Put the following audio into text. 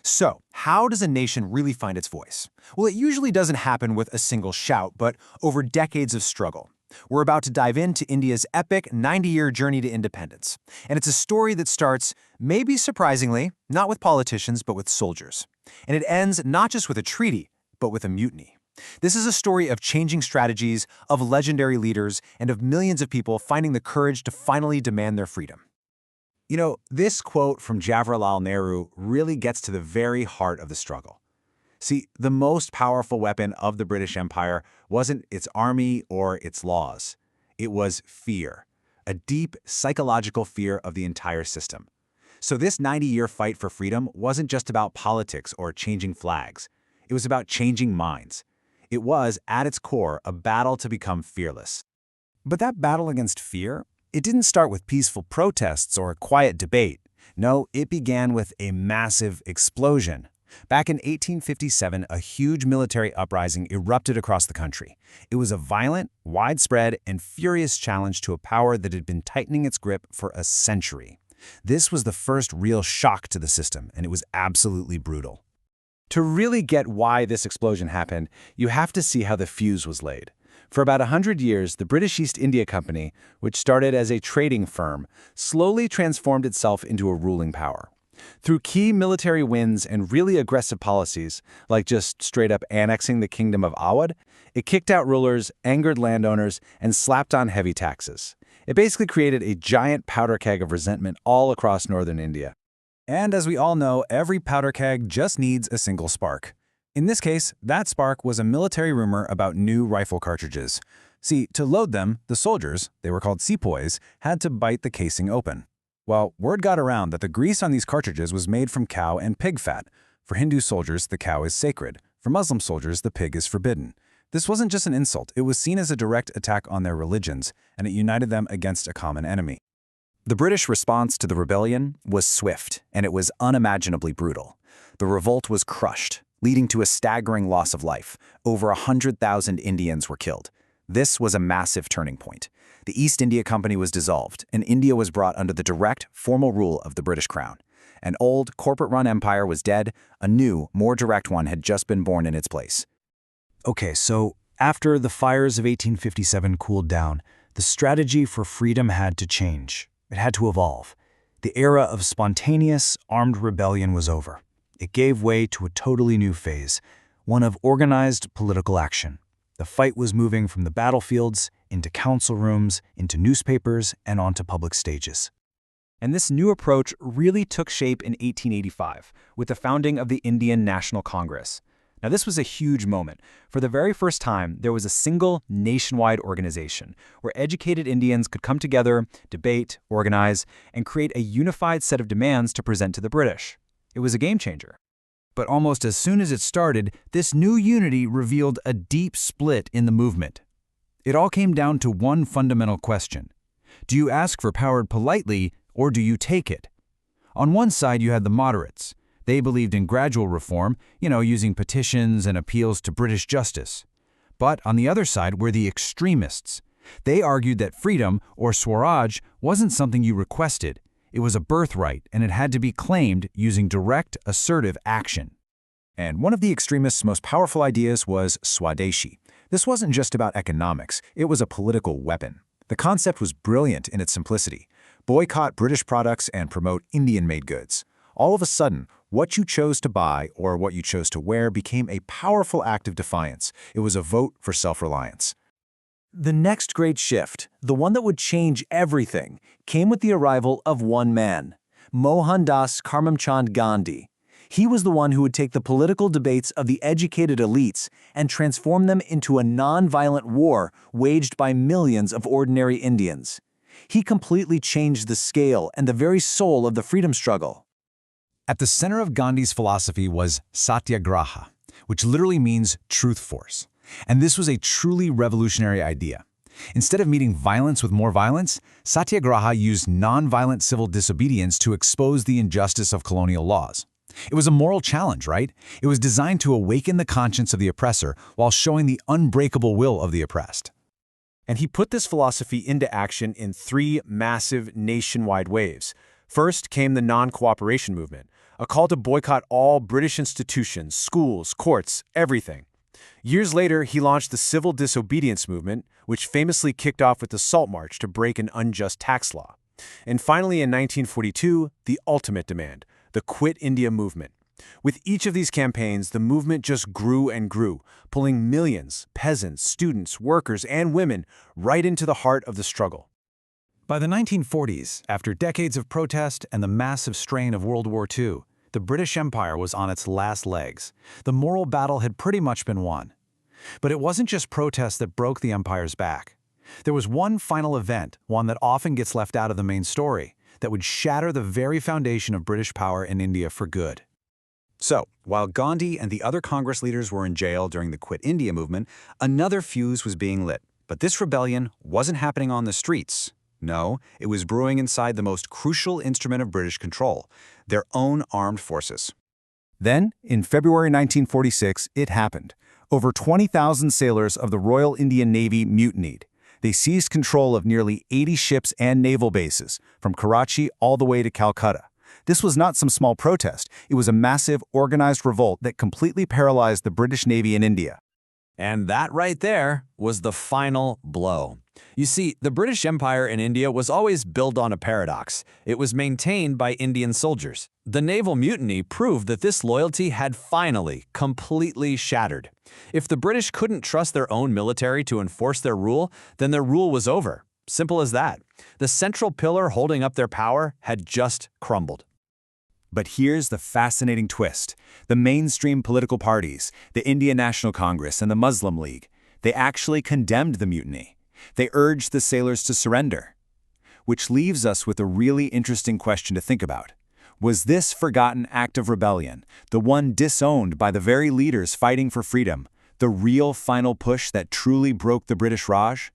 So, how does a nation really find its voice? Well, it usually doesn't happen with a single shout, but over decades of struggle. We're about to dive into India's epic 90-year journey to independence. And it's a story that starts, maybe surprisingly, not with politicians, but with soldiers. And it ends not just with a treaty, but with a mutiny. This is a story of changing strategies, of legendary leaders, and of millions of people finding the courage to finally demand their freedom. You know, this quote from Jawaharlal Nehru really gets to the very heart of the struggle. See, the most powerful weapon of the British Empire wasn't its army or its laws. It was fear, a deep psychological fear of the entire system. So this 90-year fight for freedom wasn't just about politics or changing flags. It was about changing minds. It was, at its core, a battle to become fearless. But that battle against fear, it didn't start with peaceful protests or a quiet debate. No, it began with a massive explosion. Back in 1857, a huge military uprising erupted across the country. It was a violent, widespread, and furious challenge to a power that had been tightening its grip for a century. This was the first real shock to the system, and it was absolutely brutal. To really get why this explosion happened, you have to see how the fuse was laid. For about 100 years, the British East India Company, which started as a trading firm, slowly transformed itself into a ruling power. Through key military wins and really aggressive policies, like just straight-up annexing the kingdom of Awadh, it kicked out rulers, angered landowners, and slapped on heavy taxes. It basically created a giant powder keg of resentment all across northern India. And as we all know, every powder keg just needs a single spark. In this case, that spark was a military rumor about new rifle cartridges. See, to load them, the soldiers, they were called sepoys, had to bite the casing open. Well, word got around that the grease on these cartridges was made from cow and pig fat. For Hindu soldiers, the cow is sacred. For Muslim soldiers, the pig is forbidden. This wasn't just an insult, it was seen as a direct attack on their religions, and it united them against a common enemy. The British response to the rebellion was swift, and it was unimaginably brutal. The revolt was crushed, leading to a staggering loss of life. Over 100,000 Indians were killed. This was a massive turning point. The East India Company was dissolved, and India was brought under the direct, formal rule of the British Crown. An old, corporate-run empire was dead, a new, more direct one had just been born in its place. Okay, so after the fires of 1857 cooled down, the strategy for freedom had to change. It had to evolve. The era of spontaneous, armed rebellion was over. It gave way to a totally new phase, one of organized political action. The fight was moving from the battlefields into council rooms, into newspapers, and onto public stages. And this new approach really took shape in 1885 with the founding of the Indian National Congress. Now, this was a huge moment. For the very first time, there was a single nationwide organization where educated Indians could come together, debate, organize, and create a unified set of demands to present to the British. It was a game changer. But almost as soon as it started, this new unity revealed a deep split in the movement. It all came down to one fundamental question. Do you ask for power politely, or do you take it? On one side, you had the moderates. They believed in gradual reform, using petitions and appeals to British justice. But on the other side were the extremists. They argued that freedom, or Swaraj, wasn't something you requested. It was a birthright, and it had to be claimed using direct, assertive action. And one of the extremists' most powerful ideas was Swadeshi. This wasn't just about economics, it was a political weapon. The concept was brilliant in its simplicity. Boycott British products and promote Indian-made goods. All of a sudden, what you chose to buy or what you chose to wear became a powerful act of defiance. It was a vote for self-reliance. The next great shift, the one that would change everything, came with the arrival of one man, Mohandas Karamchand Gandhi. He was the one who would take the political debates of the educated elites and transform them into a non-violent war waged by millions of ordinary Indians. He completely changed the scale and the very soul of the freedom struggle. At the center of Gandhi's philosophy was Satyagraha, which literally means truth force. And this was a truly revolutionary idea. Instead of meeting violence with more violence, Satyagraha used non-violent civil disobedience to expose the injustice of colonial laws. It was a moral challenge, right? It was designed to awaken the conscience of the oppressor while showing the unbreakable will of the oppressed. And he put this philosophy into action in three massive nationwide waves. First came the non-cooperation movement, a call to boycott all British institutions, schools, courts, everything. Years later, he launched the civil disobedience movement, which famously kicked off with the Salt March to break an unjust tax law. And finally, in 1942, the ultimate demand, the Quit India movement. With each of these campaigns, the movement just grew and grew, pulling millions, peasants, students, workers, and women right into the heart of the struggle. By the 1940s, after decades of protest and the massive strain of World War II, the British Empire was on its last legs. The moral battle had pretty much been won. But it wasn't just protests that broke the empire's back. There was one final event, one that often gets left out of the main story, that would shatter the very foundation of British power in India for good. So, while Gandhi and the other Congress leaders were in jail during the Quit India movement, another fuse was being lit. But this rebellion wasn't happening on the streets. No, it was brewing inside the most crucial instrument of British control, their own armed forces. Then, in February 1946, it happened. Over 20,000 sailors of the Royal Indian Navy mutinied. They seized control of nearly 80 ships and naval bases, from Karachi all the way to Calcutta. This was not some small protest. It was a massive, organized revolt that completely paralyzed the British Navy in India. And that right there was the final blow. You see, the British Empire in India was always built on a paradox. It was maintained by Indian soldiers. The naval mutiny proved that this loyalty had finally, completely shattered. If the British couldn't trust their own military to enforce their rule, then their rule was over. Simple as that. The central pillar holding up their power had just crumbled. But here's the fascinating twist. The mainstream political parties, the Indian National Congress and the Muslim League, they actually condemned the mutiny. They urged the sailors to surrender. Which leaves us with a really interesting question to think about. Was this forgotten act of rebellion, the one disowned by the very leaders fighting for freedom, the real final push that truly broke the British Raj?